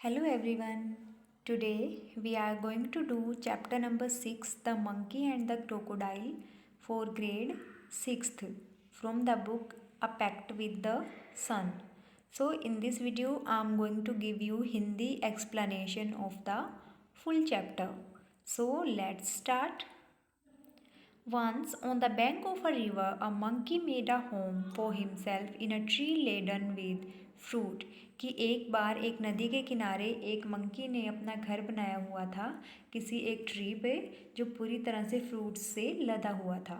Hello everyone. Today we are going to do chapter number 6, The Monkey and the Crocodile, for grade 6th, from the book A Pact with the Sun. So in this video I am going to give you Hindi explanation of the full chapter. So let's start. Once, on the bank of a river, a monkey made a home for himself in a tree laden with fruit. कि एक बार एक नदी के किनारे एक monkey ने अपना घर बनाया हुआ था किसी एक ट्री पे जो पूरी तरह से फ्रूट्स से लदा हुआ था.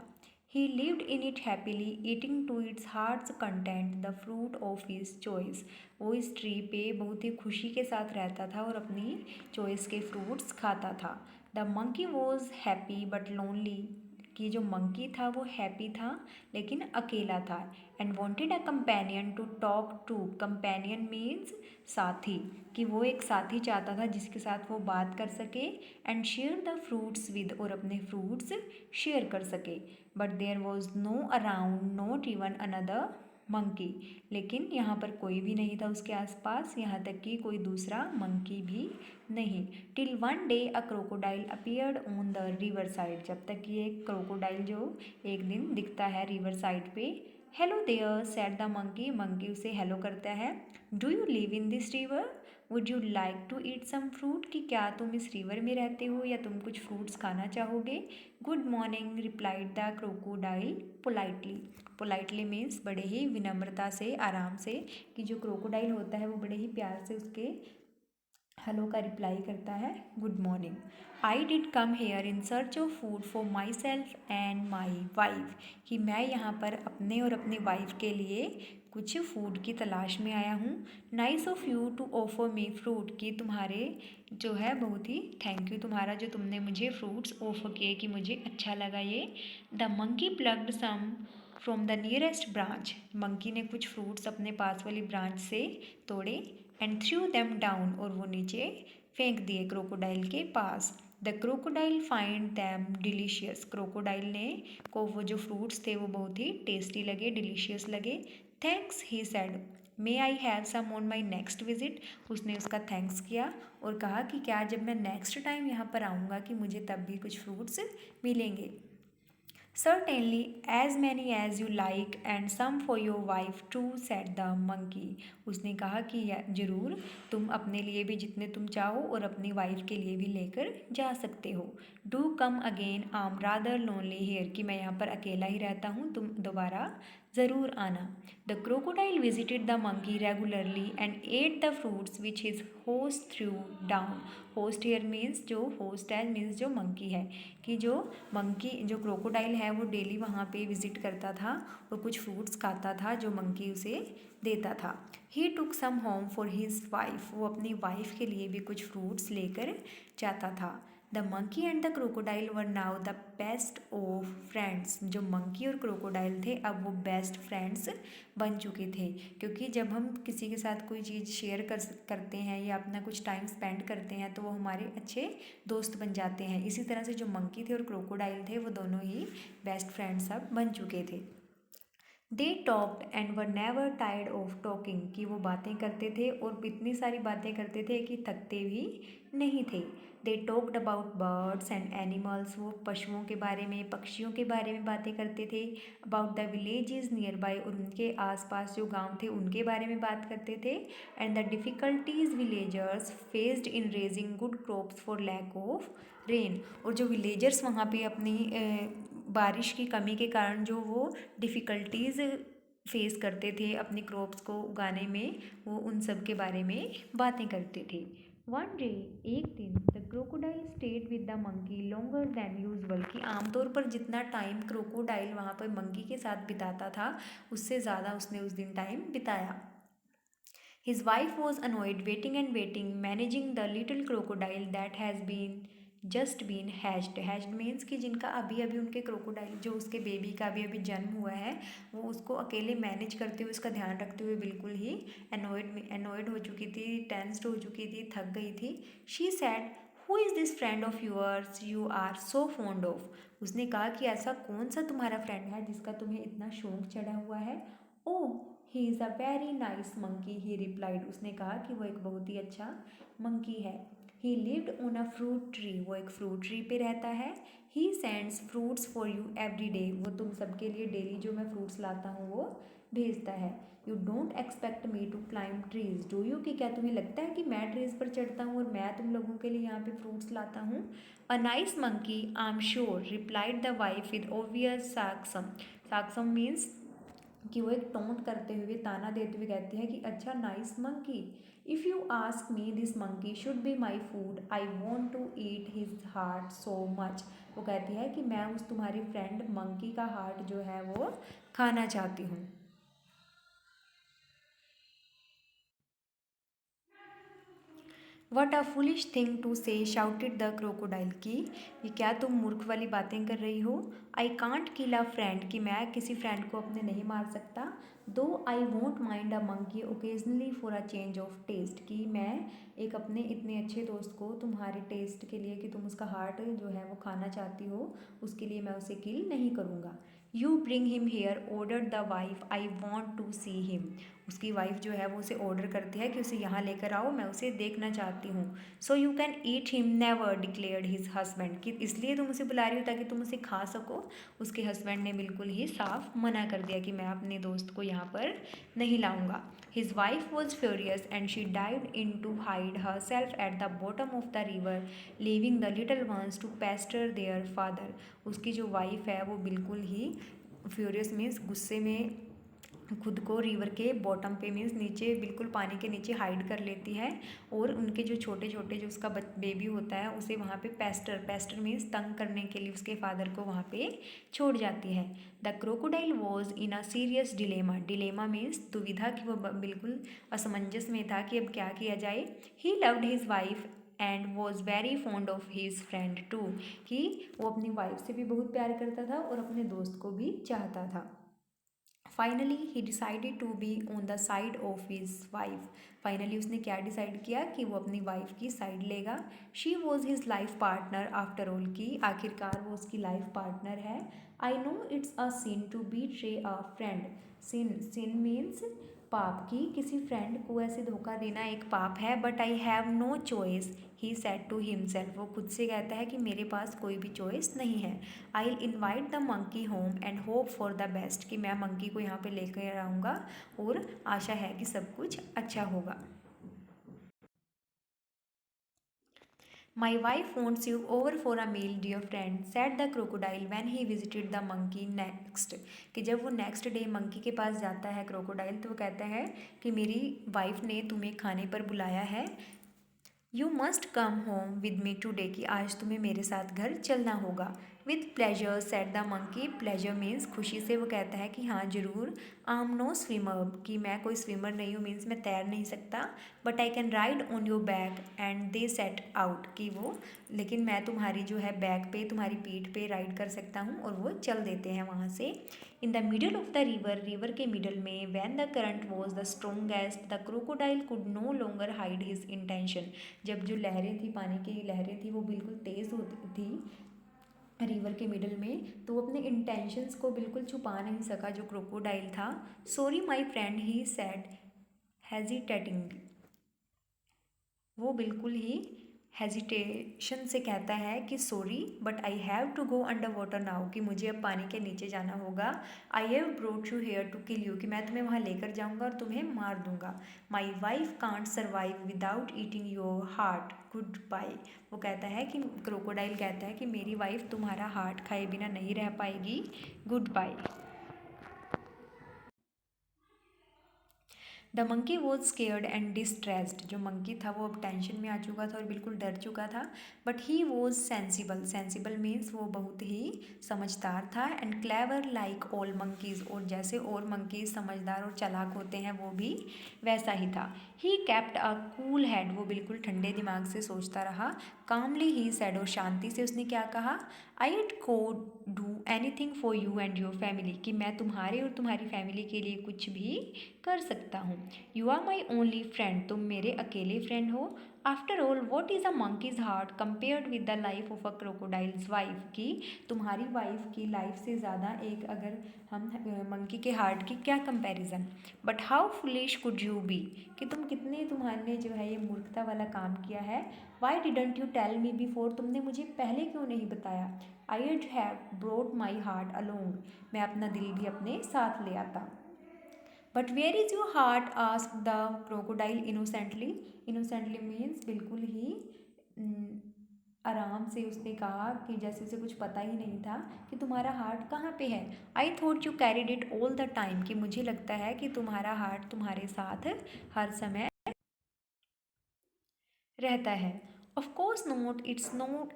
He lived in it happily, eating to its heart's content the fruit of his choice. वो इस ट्री पे बहुत ही खुशी के साथ रहता था और अपनी चॉइस के फ्रूट्स खाता था. The monkey was happy but lonely. कि जो मंकी था वो हैप्पी था लेकिन अकेला था. And wanted a companion to talk to. Companion means साथी. कि वो एक साथी चाहता था जिसके साथ वो बात कर सके and share the fruits with. और अपने फ्रूट्स शेयर कर सके. But there was no around, not even another monkey. लेकिन यहाँ पर कोई भी नहीं था उसके आसपास, यहाँ तक कि कोई दूसरा मंकी भी नहीं. Till one day a crocodile appeared on the river side. जब तक कि एक क्रोकोडाइल जो एक दिन दिखता है रिवर साइड पे. Hello there said the monkey. Monkey उसे हेलो करता है. Do you live in this river? Would you like to eat some fruit. कि क्या तुम इस रिवर में रहते हो या तुम कुछ फ्रूट्स खाना चाहोगे. Good morning replied the crocodile politely. Politely means बड़े ही विनम्रता से, आराम से. कि जो क्रोकोडाइल होता है वो बड़े ही प्यार से उसके हेलो का रिप्लाई करता है, good morning. I did come here in search of food for my self and my wife. कि मैं यहाँ पर अपने और अपनी वाइफ के लिए कुछ फूड की तलाश में आया हूँ. Nice of you to offer me fruit. कि तुम्हारे जो है बहुत ही थैंक यू तुम्हारा जो तुमने मुझे फ्रूट्स ऑफर किए, कि मुझे अच्छा लगा ये. The monkey plucked some from the nearest branch. Monkey ने कुछ फ्रूट्स अपने पास वाली ब्रांच से तोड़े एंड थ्रू देम डाउन. और वो नीचे फेंक दिए क्रोकोडाइल के पास. The crocodile find them delicious. Crocodile ने को वो जो फ्रूट्स थे वो बहुत ही टेस्टी लगे, डिलीशियस लगे. Thanks he said, may I have some on my next visit. उसने उसका थैंक्स किया और कहा कि क्या जब मैं नेक्स्ट टाइम यहाँ पर आऊँगा कि मुझे तब भी कुछ फ्रूट्स मिलेंगे. Certainly, as many as you like and some for your wife too, said the monkey. उसने कहा कि ज़रूर तुम अपने लिए भी जितने तुम चाहो और अपनी वाइफ के लिए भी लेकर जा सकते हो. Do come again, I'm rather lonely here. कि मैं यहाँ पर अकेला ही रहता हूँ, तुम दोबारा ज़रूर आना. The crocodile visited the monkey regularly and ate the fruits which his host threw down. Host here means जो host है means जो monkey है. कि जो मंकी जो क्रोकोडाइल है वो डेली वहाँ पे विज़िट करता था और कुछ फ्रूट्स खाता था जो मंकी उसे देता था. ही टुक सम होम फॉर हिज वाइफ. वो अपनी वाइफ के लिए भी कुछ फ्रूट्स लेकर जाता था. The monkey and the crocodile were now the best of friends. जो मंकी और क्रोकोडाइल थे अब वो बेस्ट फ्रेंड्स बन चुके थे. क्योंकि जब हम किसी के साथ कोई चीज़ शेयर करते हैं या अपना कुछ टाइम स्पेंड करते हैं तो वो हमारे अच्छे दोस्त बन जाते हैं. इसी तरह से जो मंकी थे और क्रोकोडाइल थे वो दोनों ही बेस्ट फ्रेंड्स अब बन चुके थे. They talked and were never tired of talking. कि वो बातें करते थे और इतनी सारी बातें करते थे कि थकते भी नहीं थे. They talked about birds and animals. वो पशुओं के बारे में, पक्षियों के बारे में बातें करते थे. About the villages near by. और उनके आसपास जो गांव थे उनके बारे में बात करते थे. And the difficulties villagers faced in raising good crops for lack of rain. और जो विलेजर्स वहाँ पे अपनी बारिश की कमी के कारण जो वो डिफ़िकल्टीज़ फेस करते थे अपनी क्रॉप्स को उगाने में, वो उन सब के बारे में बातें करते थे. वन डे, एक दिन, the crocodile stayed with the monkey longer than usual. कि आमतौर पर जितना टाइम क्रोकोडाइल वहाँ पर मंकी के साथ बिताता था उससे ज़्यादा उसने उस दिन टाइम बिताया. His wife was annoyed, waiting and waiting, managing the little crocodile that has been just been hatched. Hatched means कि जिनका अभी अभी उनके क्रोकोडाइल जो उसके बेबी का अभी अभी जन्म हुआ है वो उसको अकेले मैनेज करते हुए, उसका ध्यान रखते हुए बिल्कुल ही अनॉयड हो चुकी थी, टेंस्ड हो चुकी थी, थक गई थी. She said, who is this friend of yours you are so fond of. उसने कहा कि ऐसा कौन सा तुम्हारा फ्रेंड है जिसका तुम्हें इतना शौक चढ़ा हुआ है. Oh, he is a very nice monkey, he replied, उसने कहा कि वो एक बहुत ही अच्छा मंकी है। ही lived on a fruit tree, वो एक फ्रूट ट्री पे रहता है। He sends fruits for you every day, वो तुम सबके लिए डेली जो मैं फ्रूट्स लाता हूँ वो भेजता है। You don't expect me to climb trees do you, कि क्या तुम्हें लगता है कि मैं ट्रीज पर चढ़ता हूँ और मैं तुम लोगों के लिए यहाँ पे फ्रूट्स लाता हूँ। A nice monkey I am sure, replied the wife with obvious sarcasm. Sarcasm means कि वो एक टोंट करते हुए, ताना देते हुए कहती है कि अच्छा nice monkey, if you ask me this monkey should be my food, I want to eat his heart so much. वो कहती है कि मैं उस तुम्हारे फ्रेंड मंकी का हार्ट जो है वो खाना चाहती हूँ। What a foolish thing to say, shouted the crocodile, की ये क्या तुम मूर्ख वाली बातें कर रही हो। I can't kill a friend, कि मैं किसी फ्रेंड को अपने नहीं मार सकता। Though I won't mind a monkey occasionally for a change of taste, कि मैं एक अपने इतने अच्छे दोस्त को तुम्हारे टेस्ट के लिए, कि तुम उसका हार्ट जो है वो खाना चाहती हो, उसके लिए मैं उसे किल नहीं करूँगा। You bring him here, order the wife, I want to see him, उसकी वाइफ जो है वो उसे ऑर्डर करती है कि उसे यहाँ लेकर आओ, मैं उसे देखना चाहती हूँ। So you can eat him never, declared his husband, कि इसलिए तुम उसे बुला रही हो ताकि तुम उसे खा सको। उसके हस्बैंड ने बिल्कुल ही साफ मना कर दिया कि मैं अपने दोस्त को यहाँ पर नहीं लाऊंगा। His wife was furious and she dived in to hide herself at the bottom of the river, leaving the little ones to pester their father. उसकी जो वाइफ है वो बिल्कुल ही फ्यूरियस मीन्स गुस्से में खुद को रिवर के बॉटम पे मीन्स नीचे, बिल्कुल पानी के नीचे हाइड कर लेती है, और उनके जो छोटे छोटे जो उसका बेबी होता है उसे वहाँ पे पेस्टर, पेस्टर मीन्स तंग करने के लिए उसके फादर को वहाँ पे छोड़ जाती है। The crocodile was in a serious dilemma, dilemma means दुविधा, कि वो बिल्कुल असमंजस में था कि अब क्या किया जाए। He loved his wife and was very fond of his friend too, कि वो अपनी वाइफ से भी बहुत प्यार करता था और अपने दोस्त को भी चाहता था। Finally he decided to be on the side of his wife, finally उसने क्या डिसाइड किया कि वो अपनी वाइफ की साइड लेगा। She was his life partner after all, की आखिरकार वो उसकी लाइफ पार्टनर है। I know it's a sin to betray a friend, sin, sin means पाप, की किसी फ्रेंड को ऐसे धोखा देना एक पाप है। But I have no choice, he said to himself, वो खुद से कहता है कि मेरे पास कोई भी चॉइस नहीं है। I invite the monkey home and hope for the best, कि मैं मंकी को यहाँ पे लेकर आऊँगा और आशा है कि सब कुछ अच्छा होगा। My wife wants you over for a meal dear friend, said the crocodile when he visited the monkey next, कि जब वो नेक्स्ट डे मंकी के पास जाता है क्रोकोडाइल, तो वो कहता है कि मेरी वाइफ ने तुम्हें खाने पर बुलाया है। You must come home with me today, कि आज तुम्हें मेरे साथ घर चलना होगा। With pleasure said the monkey, pleasure means खुशी से, वो कहता है कि हाँ ज़रूर। आई एम नो स्विमर, कि मैं कोई स्विमर नहीं हूँ, मीन्स मैं तैर नहीं सकता। But I can ride on your back and they set out, कि वो, लेकिन मैं तुम्हारी जो है बैक पे, तुम्हारी पीठ पे राइड कर सकता हूँ, और वो चल देते हैं वहाँ से। In the middle of the river, river के मिडल में, when the current was the strongest the crocodile could no longer hide his intention, जब जो लहरें थी, पानी की लहरें थी, वो बिल्कुल तेज़ होती थी रिवर के मिडल में, तो वो अपने इंटेंशंस को बिल्कुल छुपा नहीं सका जो क्रोकोडाइल था। Sorry my friend, he said hesitating, वो बिल्कुल ही हेजिटेशन से कहता है कि sorry but I have to go under water now, कि मुझे अब पानी के नीचे जाना होगा। I have brought you here to kill you, कि मैं तुम्हें वहाँ लेकर जाऊँगा और तुम्हें मार दूंगा। My wife can't survive without eating your heart, good bye, वो कहता है कि क्रोकोडाइल कहता है कि मेरी वाइफ तुम्हारा हार्ट खाए बिना नहीं रह पाएगी, good bye. The monkey was scared and distressed, जो मंकी था वो अब टेंशन में आ चुका था और बिल्कुल डर चुका था। But he was sensible, sensible means वो बहुत ही समझदार था। And clever like all monkeys, और जैसे और मंकीज़ समझदार और चालाक होते हैं वो भी वैसा ही था। He kept a cool head, वो बिल्कुल ठंडे दिमाग से सोचता रहा। कामली ही सेड, और शांति से उसने क्या कहा। आई इट को do anything for you and your family, कि मैं तुम्हारे और तुम्हारी फैमिली के लिए कुछ भी कर सकता हूँ। You are my only friend, तुम मेरे अकेले फ्रेंड हो। After all what is a monkey's heart compared with the life of a crocodile's wife, कि तुम्हारी वाइफ की लाइफ से ज़्यादा एक अगर हम मंकी के हार्ट की क्या comparison. But how foolish could you be, कि तुम्हारे जो है ये मूर्खता वाला काम किया है। Why didn't you tell me before, तुमने मुझे पहले क्यों नहीं बताया। I would have brought my heart along, मैं अपना दिल भी अपने साथ ले आता। But where is your heart ask the crocodile innocently. Innocently means बिल्कुल ही आराम से उसने कहा कि जैसे उसे कुछ पता ही नहीं था कि तुम्हारा हार्ट कहाँ पे है। I thought you carried it all the time, कि मुझे लगता है कि तुम्हारा हार्ट तुम्हारे साथ हर समय रहता है। Of course not,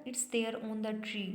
it's there on the tree,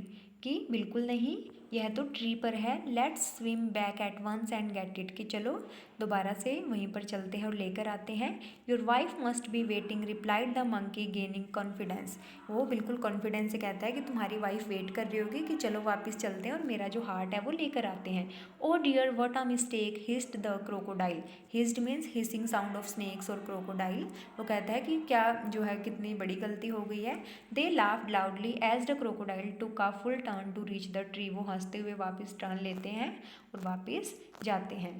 कि बिल्कुल नहीं, यह तो ट्री पर है। Let's swim back at once and get it, कि चलो दोबारा से वहीं पर चलते हैं और लेकर आते हैं। Your wife must be waiting, replied the monkey gaining confidence. वो बिल्कुल कॉन्फिडेंस से कहता है कि तुम्हारी वाइफ वेट कर रही होगी कि चलो वापस चलते हैं और मेरा जो हार्ट है वो लेकर आते हैं। Oh dear what a mistake, hissed the crocodile. Hissed means hissing sound of snakes और क्रोकोडाइल। वो कहता है कि क्या जो है कितनी बड़ी गलती हो गई है। They laughed loudly as the crocodile took a full turn to reach the tree. वो हंसते हुए वापस टर्न लेते हैं और वापस जाते हैं।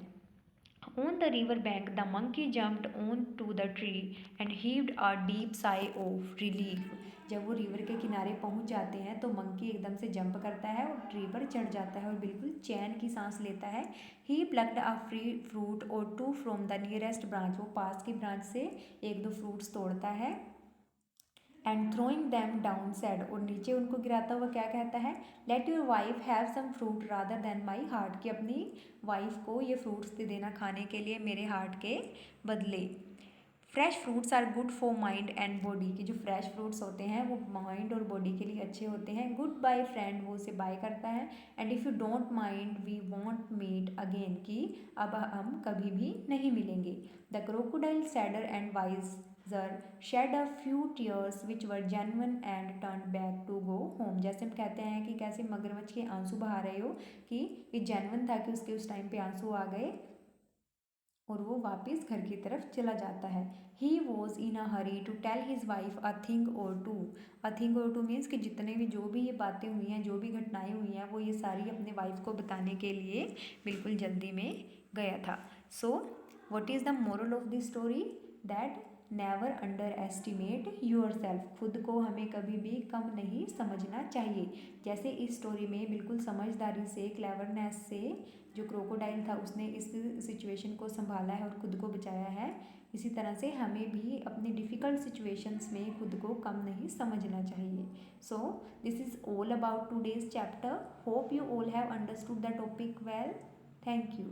On the river bank, the monkey jumped on to the tree and heaved a deep sigh of relief. जब वो रिवर के किनारे पहुंच जाते हैं तो मंकी एकदम से जंप करता है और ट्री पर चढ़ जाता है और बिल्कुल चैन की सांस लेता है। He plucked a free fruit or two from the nearest branch. वो पास की ब्रांच से एक दो फ्रूट्स तोड़ता है। And throwing them down said, और नीचे उनको गिराता हुआ क्या कहता है। Let your wife have some fruit rather than my heart, कि अपनी वाइफ को ये फ्रूट्स दे देना खाने के लिए मेरे हार्ट के बदले। Fresh fruits are good for mind and body, की जो फ्रेश फ्रूट्स होते हैं वो माइंड और बॉडी के लिए अच्छे होते हैं। गुड बाय फ्रेंड, वो उसे बाय करता है। And if you don't mind we won't meet again, की अब हम कभी भी नहीं मिलेंगे। The crocodile sadder and wiser shed a few tears which were genuine and turned back to go home। जैसे हम कहते हैं कि कैसे मगरमच्छ के आंसू बहा रहे हो, कि ये जेन्युइन था कि उसके उस टाइम पे आंसू आ गए और वो वापस घर की तरफ चला जाता है। He was in a hurry to tell his wife a thing or two. A thing or two means कि जितने भी जो भी ये बातें हुई हैं, जो भी घटनाएं हुई हैं, वो ये सारी अपने वाइफ को बताने के लिए बिल्कुल जल्दी में गया था। So what is the moral of the story, that never under estimate your self. खुद को हमें कभी भी कम नहीं समझना चाहिए। जैसे इस स्टोरी में बिल्कुल समझदारी से, क्लेवरनेस से जो क्रोकोडाइल था उसने इस सिचुएशन को संभाला है और खुद को बचाया है, इसी तरह से हमें भी अपनी डिफ़िकल्ट सिचुएशंस में खुद को कम नहीं समझना चाहिए। So this is all about today's chapter. Hope you all have understood the topic well. Thank you.